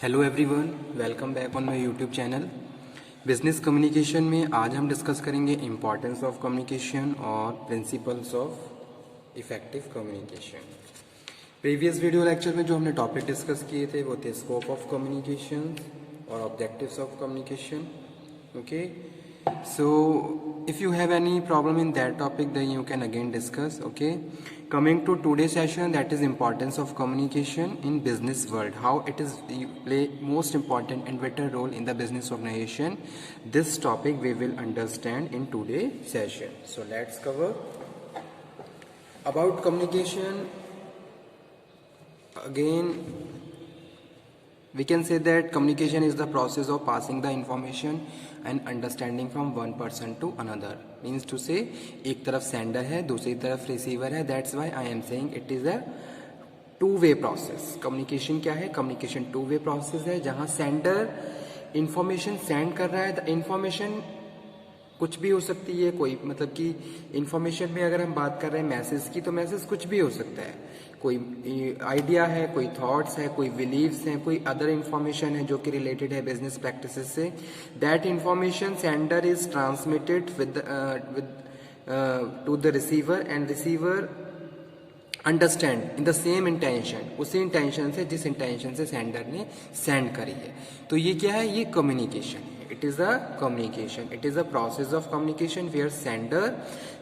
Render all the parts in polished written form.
Hello everyone, welcome back on my YouTube channel. Business communication में आज हम discuss करेंगे इम्पॉर्टेंस ऑफ कम्युनिकेशन और principles of effective communication. Previous video lecture में जो हमने टॉपिक डिस्कस किए थे वो थे स्कोप ऑफ कम्युनिकेशन और objectives of communication. Okay, so if you have any problem in that topic then you can again discuss. Okay, coming to today's session, that is importance of communication in business world, how it is play most important and vital role in the business organization. This topic we will understand in today's session. So let's cover about communication. Again, we can say that communication is the process of passing the information and understanding from one person to another. Means to say, एक तरफ sender है, दूसरी तरफ receiver है. That's why I am saying it is a two-way process. Communication क्या है? Communication two-way process है, जहाँ sender information send कर रहा है. The information कुछ भी हो सकती है, कोई मतलब कि इंफॉर्मेशन में अगर हम बात कर रहे हैं मैसेज की, तो मैसेज कुछ भी हो सकता है. कोई आइडिया है, कोई थॉट्स है, कोई बिलीव्स हैं, कोई अदर इंफॉर्मेशन है जो कि रिलेटेड है बिजनेस प्रैक्टिसेस से. That information sender is transmitted with two the receiver and receiver understand in the same intention, उसी इंटेंशन से जिस इंटेंशन से सेंडर ने सेंड करी है. तो ये क्या है? ये कम्युनिकेशन है. It is a communication. It is a process of communication where sender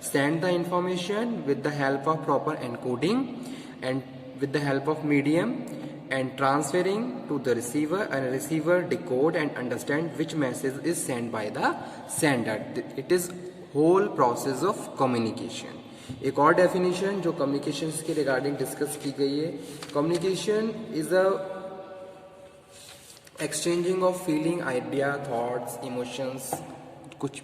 send the information with the help of proper encoding and with the help of medium and transferring to the receiver, and receiver decode and understand which message is sent by the sender. It is whole process of communication. एक और definition जो communication के regarding discuss की गई है, communication is a exchanging of feeling, idea, thoughts, emotions, कुछ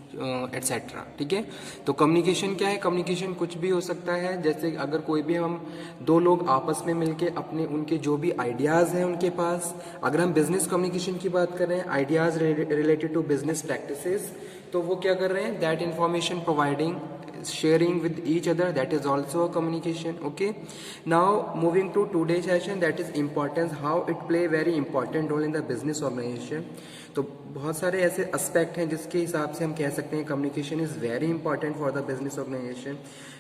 etcetera. ठीक है, तो कम्युनिकेशन क्या है? कम्युनिकेशन कुछ भी हो सकता है. जैसे अगर कोई भी हम दो लोग आपस में मिलके अपने उनके जो भी आइडियाज़ हैं उनके पास, अगर हम बिजनेस कम्युनिकेशन की बात कर रहे हैं, ideas related to business practices, तो वो क्या कर रहे हैं? That information providing, sharing with each other, that is also a communication. Okay, now moving to today's session, that is importance, how it play very important role in the business organization. तो बहुत सारे ऐसे aspect हैं जिसके हिसाब से हम कह सकते हैं communication is very important for the business organisation,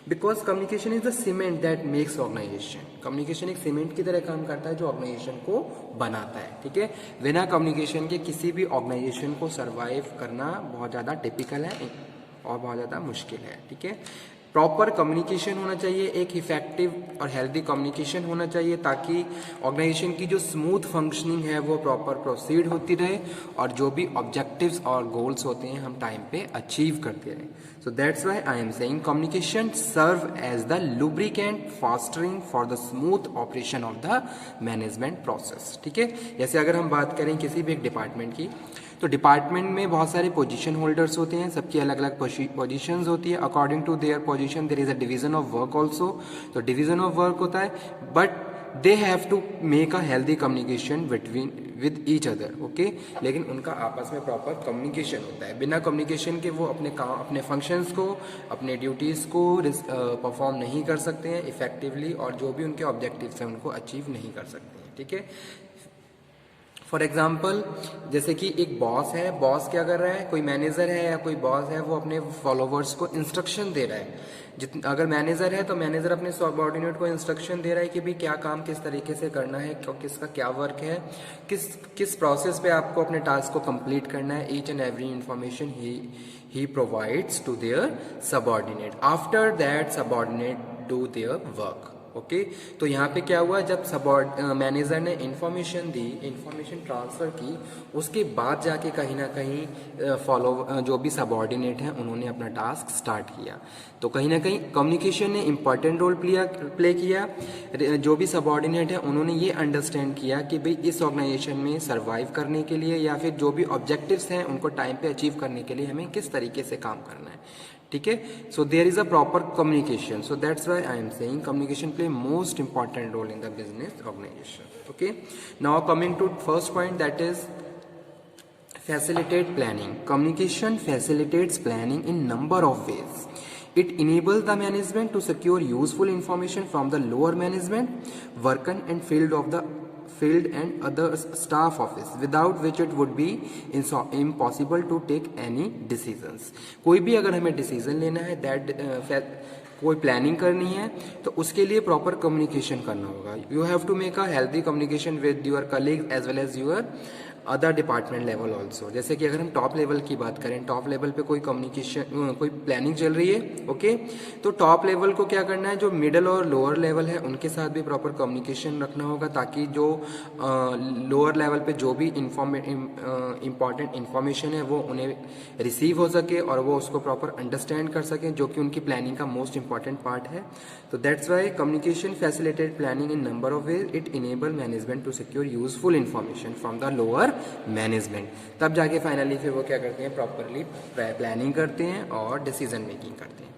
because communication is the cement that makes organisation. Communication एक सीमेंट की तरह काम करता है जो ऑर्गेनाइजेशन को बनाता है. ठीक है, बिना कम्युनिकेशन के किसी भी ऑर्गेनाइजेशन को सर्वाइव करना बहुत ज़्यादा टिपिकल है और बहुत ज़्यादा मुश्किल है. ठीक है, प्रॉपर कम्युनिकेशन होना चाहिए, एक इफेक्टिव और हेल्दी कम्युनिकेशन होना चाहिए, ताकि ऑर्गेनाइजेशन की जो स्मूथ फंक्शनिंग है वो प्रॉपर प्रोसीड होती रहे और जो भी ऑब्जेक्टिव्स और गोल्स होते हैं हम टाइम पे अचीव करते रहें. So that's why I am saying communication serve as the lubricant fostering for the smooth operation of the management process. ठीक है, जैसे अगर हम बात करें किसी भी एक डिपार्टमेंट की, तो डिपार्टमेंट में बहुत सारे पोजीशन होल्डर्स होते हैं, सबकी अलग अलग पोजीशंस होती है. According to their position there is a division of work also. तो डिवीजन ऑफ वर्क होता है, but they have to make a healthy communication between with each other. Okay, लेकिन उनका आपस में प्रॉपर कम्युनिकेशन होता है. बिना कम्युनिकेशन के वो अपने काम, अपने फंक्शंस को, अपने ड्यूटीज़ को परफॉर्म नहीं कर सकते हैं इफेक्टिवली, और जो भी उनके ऑब्जेक्टिव्स हैं उनको अचीव नहीं कर सकते हैं. ठीक है, फॉर एग्जाम्पल जैसे कि एक बॉस है, बॉस क्या कर रहा है, कोई मैनेजर है या कोई बॉस है, वो अपने फॉलोवर्स को इंस्ट्रक्शन दे रहा है. अगर मैनेजर है तो मैनेजर अपने सबऑर्डिनेट को इंस्ट्रक्शन दे रहा है कि भाई क्या काम किस तरीके से करना है, किसका क्या वर्क है, किस प्रोसेस पे आपको अपने टास्क को कंप्लीट करना है. Each and every information he provides to their subordinate. After that subordinate do their work. Okay, तो यहाँ पे क्या हुआ, जब मैनेजर ने इंफॉर्मेशन दी, इंफॉर्मेशन ट्रांसफर की, उसके बाद जाके कहीं ना कहीं जो भी सबऑर्डिनेट हैं उन्होंने अपना टास्क स्टार्ट किया. तो कहीं ना कहीं कम्युनिकेशन ने इम्पॉर्टेंट रोल प्ले किया. जो भी सबऑर्डिनेट है उन्होंने ये अंडरस्टैंड किया कि भाई इस ऑर्गेनाइजेशन में सर्वाइव करने के लिए या फिर जो भी ऑब्जेक्टिव्स हैं उनको टाइम पे अचीव करने के लिए हमें किस तरीके से काम करना है. ठीक है, so there is a proper communication. So that's why I am saying communication play most important role in the business organisation. Okay, now coming to first point, that is facilitate planning. Communication facilitates planning in number of ways. It enables the management to secure useful information from the lower management, worker and field and other staff office without which it would be impossible to take any decisions. कोई भी अगर हमें decision लेना है कोई planning करनी है तो उसके लिए प्रॉपर कम्युनिकेशन करना होगा. You have to make a healthy communication with your colleague as well as your other department level also. जैसे कि अगर हम टॉप लेवल की बात करें, टॉप लेवल पे कोई कम्युनिकेशन कोई प्लानिंग चल रही है, ओके, तो टॉप लेवल को क्या करना है, जो मिडल और लोअर लेवल है उनके साथ भी प्रॉपर कम्युनिकेशन रखना होगा ताकि जो लोअर लेवल पे जो भी इम्पॉर्टेंट इन्फॉर्मेशन है वो उन्हें रिसीव हो सके और वो उसको प्रॉपर अंडरस्टैंड कर सकें, जो कि उनकी प्लानिंग का मोस्ट इंपॉर्टेंट पार्ट है. तो that's why communication facilitate planning in number of ways. It enable management to secure useful information from the lower management. तब जाके फाइनली फिर वो क्या करते हैं, प्रॉपरली प्लानिंग करते हैं और डिसीजन मेकिंग करते हैं.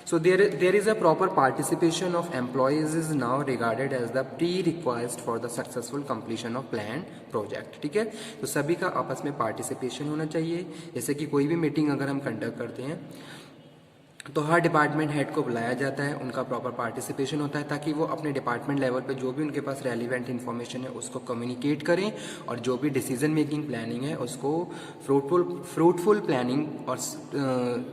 So there is a proper participation of employees is now regarded as the prerequisite for the successful completion of planned project. ठीक है, तो सभी का आपस में पार्टिसिपेशन होना चाहिए. जैसे कि कोई भी मीटिंग अगर हम कंडक्ट करते हैं तो हर डिपार्टमेंट हेड को बुलाया जाता है, उनका प्रॉपर पार्टिसिपेशन होता है ताकि वो अपने डिपार्टमेंट लेवल पे जो भी उनके पास रेलिवेंट इन्फॉर्मेशन है उसको कम्युनिकेट करें और जो भी डिसीजन मेकिंग प्लानिंग है उसको फ्रूटफुल प्लानिंग और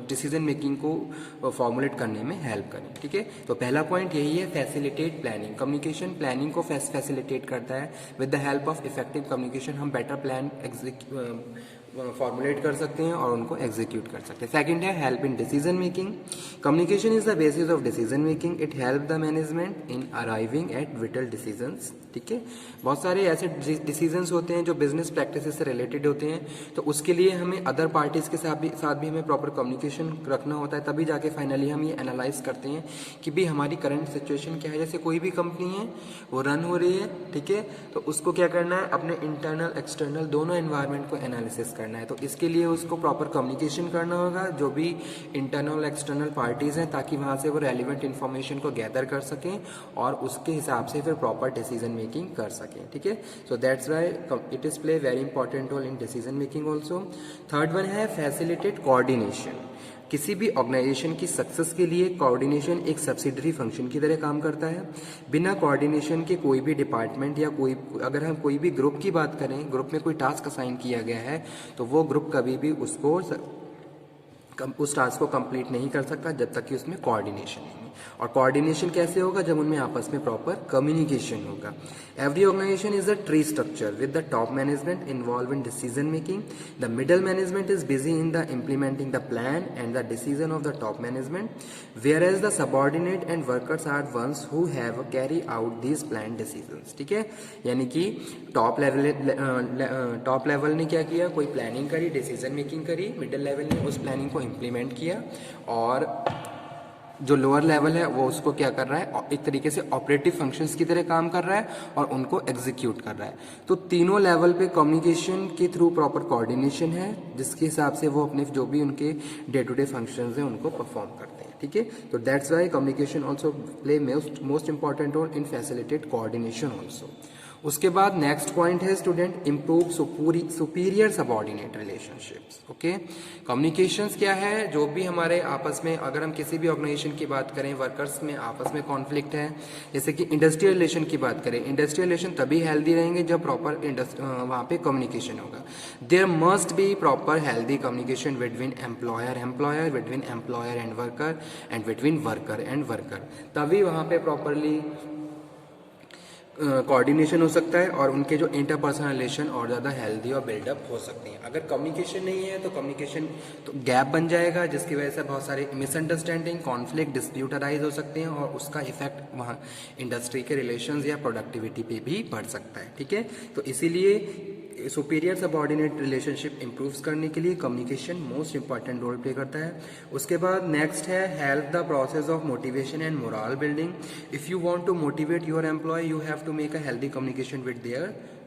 डिसीजन मेकिंग को फॉर्मुलेट करने में हेल्प करें. ठीक है, तो पहला पॉइंट यही है, फैसिलिटेट प्लानिंग. कम्युनिकेशन प्लानिंग को फैसिलिटेट करता है. With the help of effective communication हम बेटर प्लान फॉर्मुलेट कर सकते हैं और उनको एग्जीक्यूट कर सकते हैं. सेकंड है help in decision making. Communication is the basis of decision making. It help the management in arriving at whittle decisions. ठीक है, बहुत सारे ऐसे डिसीजंस होते हैं जो बिजनेस प्रैक्टिसेस से रिलेटेड होते हैं, तो उसके लिए हमें अदर पार्टीज के साथ भी हमें प्रॉपर कम्युनिकेशन रखना होता है. तभी जाके फाइनली हम ये एनालाइज करते हैं कि भी हमारी करंट सिचुएशन क्या है. जैसे कोई भी कंपनी है वो रन हो रही है, ठीक है, तो उसको क्या करना है, अपने इंटरनल एक्सटर्नल दोनों एनवायरनमेंट को एनालिसिस करना है. तो इसके लिए उसको प्रॉपर कम्युनिकेशन करना होगा जो भी इंटरनल एक्सटर्नल पार्टीज हैं, ताकि वहाँ से वो रेलिवेंट इन्फॉर्मेशन को गैदर कर सकें और उसके हिसाब से फिर प्रॉपर डिसीजन मेकिंग कर सकें. ठीक है, so that's why it is play very important role in decision making also. Third one है फैसिलिटेट कोऑर्डिनेशन. किसी भी ऑर्गेनाइजेशन की सक्सेस के लिए कोऑर्डिनेशन एक सब्सिडरी फंक्शन की तरह काम करता है. बिना कोऑर्डिनेशन के कोई भी डिपार्टमेंट या अगर हम कोई भी ग्रुप की बात करें, ग्रुप में कोई टास्क असाइन किया गया है तो वो ग्रुप कभी भी उस टास्क को कंप्लीट नहीं कर सकता जब तक कि उसमें कोऑर्डिनेशन नहीं है. और कोऑर्डिनेशन कैसे होगा, जब उनमें आपस में प्रॉपर कम्युनिकेशन होगा. Every organisation is a tree structure with the top management involve in decision making. The middle management is busy in the implementing the plan and the decision of the top management, whereas the subordinate and workers are ones who have carry out these plan decisions. ठीक है, यानी कि top level ने क्या किया, कोई planning करी, decision making करी, मिडिल लेवल ने उस प्लानिंग को इम्प्लीमेंट किया और जो लोअर लेवल है वो उसको क्या कर रहा है, एक तरीके से ऑपरेटिव फंक्शंस की तरह काम कर रहा है और उनको एग्जीक्यूट कर रहा है. तो तीनों लेवल पे कम्युनिकेशन के थ्रू प्रॉपर कोऑर्डिनेशन है जिसके हिसाब से वो अपने जो भी उनके डे टू डे फंक्शंस हैं उनको परफॉर्म करते हैं. ठीक है, तो that's why communication also play most important role in facilitate coordination also. उसके बाद नेक्स्ट पॉइंट है student, improve superior subordinate relationships. Okay, communications क्या है, जो भी हमारे आपस में, अगर हम किसी भी ऑर्गेनाइजेशन की बात करें, वर्कर्स में आपस में कॉन्फ्लिक्ट है, जैसे कि इंडस्ट्रियल रिलेशन की बात करें, इंडस्ट्रियल रिलेशन तभी हेल्दी रहेंगे जब प्रॉपर वहाँ पे कम्युनिकेशन होगा. There must be proper healthy communication between employer between employer and between worker and worker. तभी वहाँ पे प्रॉपरली कोऑर्डिनेशन हो सकता है और उनके जो इंटरपर्सनल रिलेशन और ज़्यादा हेल्दी और बिल्डअप हो सकती हैं. अगर कम्युनिकेशन नहीं है तो कम्युनिकेशन तो गैप बन जाएगा, जिसकी वजह से बहुत सारे मिसअंडरस्टैंडिंग, कॉन्फ्लिक्ट, डिस्प्यूट अराइज हो सकते हैं और उसका इफेक्ट वहाँ इंडस्ट्री के रिलेशंस या प्रोडक्टिविटी पे भी पड़ सकता है. ठीक है, तो इसीलिए सुपीरियर सबऑर्डिनेट रिलेशनशिप इंप्रूव्स करने के लिए communication most important role play करता है. उसके बाद नेक्स्ट है help the process of motivation and morale building. If you want to motivate your employ you have to make a healthy communication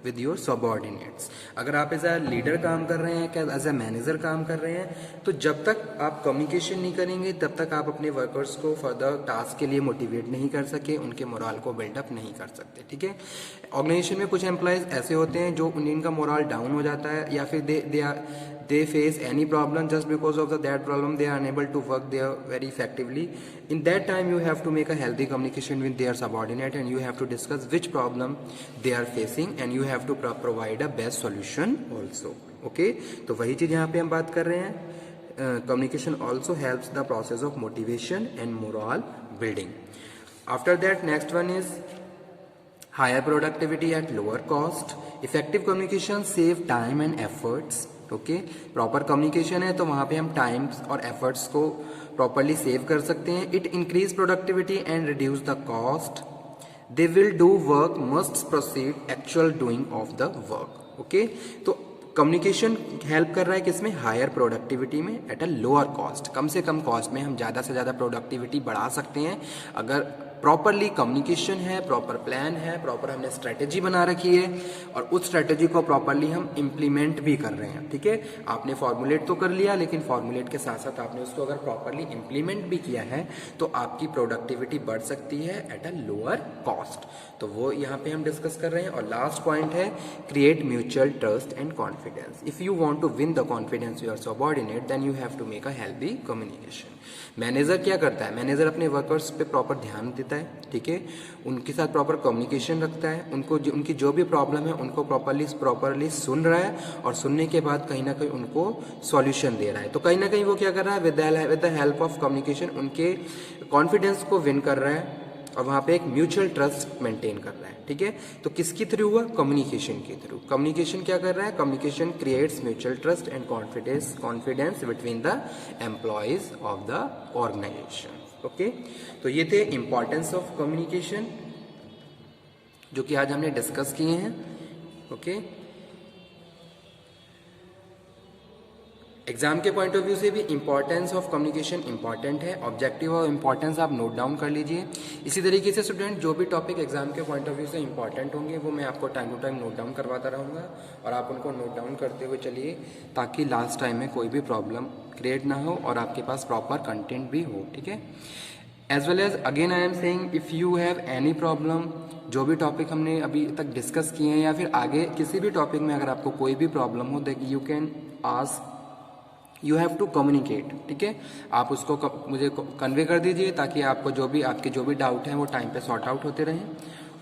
with your subordinates. अगर आप as a leader काम कर रहे हैं, क्या एज अ मैनेजर काम कर रहे हैं, तो जब तक आप कम्युनिकेशन नहीं करेंगे तब तक आप अपने वर्कर्स को फर्दर टास्क के लिए मोटिवेट नहीं कर सके, उनके मोरल को बिल्डअप नहीं कर सकते. ठीक है, ऑर्गेनाइजेशन में कुछ एम्प्लॉयज ऐसे होते हैं जो उनका मोरल डाउन हो जाता है या फिर they face any problem, just because of that problem they are unable to work there very effectively. In that time you have to make a healthy communication with their subordinate, and you have to discuss which problem they are facing, and you have to provide a best solution also. Okay, तो वही चीज यहाँ पे हम बात कर रहे हैं. Communication also helps the process of motivation and morale building. After that, next one is higher productivity at lower cost. Effective communication save time and efforts. Okay, proper communication है तो वहाँ पे हम टाइम्स और एफर्ट्स को properly save कर सकते हैं. It increase productivity and reduce the cost. They will do work must proceed actual doing of the work. Okay, तो कम्युनिकेशन हेल्प कर रहा है किसमें? हायर प्रोडक्टिविटी में एट अ लोअर कॉस्ट. कम से कम कॉस्ट में हम ज़्यादा से ज़्यादा प्रोडक्टिविटी बढ़ा सकते हैं अगर प्रॉपरली कम्युनिकेशन है, प्रॉपर प्लान है, प्रॉपर हमने स्ट्रेटेजी बना रखी है और उस स्ट्रेटेजी को प्रॉपरली हम इम्प्लीमेंट भी कर रहे हैं. ठीक है, आपने फॉर्मुलेट तो कर लिया, लेकिन फॉर्मुलेट के साथ साथ आपने उसको अगर प्रॉपरली इम्प्लीमेंट भी किया है तो आपकी प्रोडक्टिविटी बढ़ सकती है एट अ लोअर कॉस्ट. तो वो यहाँ पे हम डिस्कस कर रहे हैं. और लास्ट पॉइंट है create mutual trust and confidence. If you want to win the confidence your subordinate, then you have to make a healthy communication. Manager क्या करता है? मैनेजर अपने वर्कर्स पे प्रॉपर ध्यान देता है. ठीक है, उनके साथ प्रॉपर कम्युनिकेशन रखता है, उनकी जो भी प्रॉब्लम है उनको प्रॉपरली सुन रहा है और सुनने के बाद कहीं ना कहीं उनको सॉल्यूशन दे रहा है. तो कहीं ना कहीं वो क्या कर रहा है? With the help of communication उनके कॉन्फिडेंस को विन कर रहा है और वहाँ पे एक म्यूचुअल ट्रस्ट मेंटेन कर रहा है. ठीक है, तो किसकी थ्रू हुआ? कम्युनिकेशन के थ्रू. कम्युनिकेशन क्या कर रहा है? Communication creates mutual trust and confidence between the employees of the organisation. Okay, तो ये थे इंपॉर्टेंस ऑफ कम्युनिकेशन जो कि आज हमने डिस्कस किए हैं. ओके, एग्जाम के पॉइंट ऑफ व्यू से भी इंपॉर्टेंस ऑफ कम्युनिकेशन इंपॉर्टेंट है. ऑब्जेक्टिव और इंपॉर्टेंस आप नोट डाउन कर लीजिए. इसी तरीके से स्टूडेंट जो भी टॉपिक एग्जाम के पॉइंट ऑफ व्यू से इंपॉर्टेंट होंगे वो मैं आपको time to time note down करवाता रहूँगा और आप उनको नोट डाउन करते हुए चलिए ताकि लास्ट टाइम में कोई भी प्रॉब्लम क्रिएट ना हो और आपके पास प्रॉपर कंटेंट भी हो. ठीक है, as well as again I am saying if you have any problem, जो भी टॉपिक हमने अभी तक डिस्कस किए हैं या फिर आगे किसी भी टॉपिक में अगर आपको कोई भी प्रॉब्लम हो, that you can ask, you have to communicate. ठीक है, आप उसको मुझे कन्वे कर दीजिए ताकि आपको आपके जो भी डाउट हैं वो टाइम पे सॉर्ट आउट होते रहें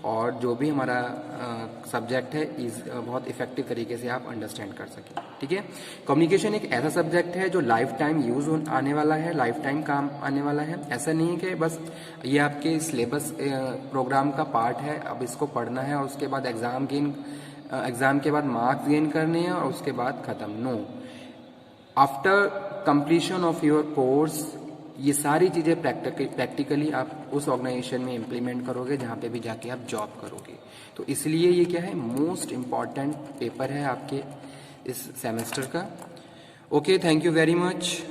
और जो भी हमारा सब्जेक्ट है बहुत इफेक्टिव तरीके से आप अंडरस्टैंड कर सकें. ठीक है, कम्युनिकेशन एक ऐसा सब्जेक्ट है जो लाइफ टाइम यूज आने वाला है, लाइफ टाइम काम आने वाला है. ऐसा नहीं है कि बस ये आपके सिलेबस प्रोग्राम का पार्ट है, अब इसको पढ़ना है और उसके बाद एग्जाम के बाद मार्क्स गेन करने हैं और उसके बाद खत्म. No, after completion of your course ये सारी चीज़ें प्रैक्टिकली आप उस ऑर्गेनाइजेशन में इम्प्लीमेंट करोगे जहाँ पे भी जाके आप जॉब करोगे. तो इसलिए ये क्या है? मोस्ट इम्पॉर्टेंट पेपर है आपके इस सेमेस्टर का. Okay, thank you very much.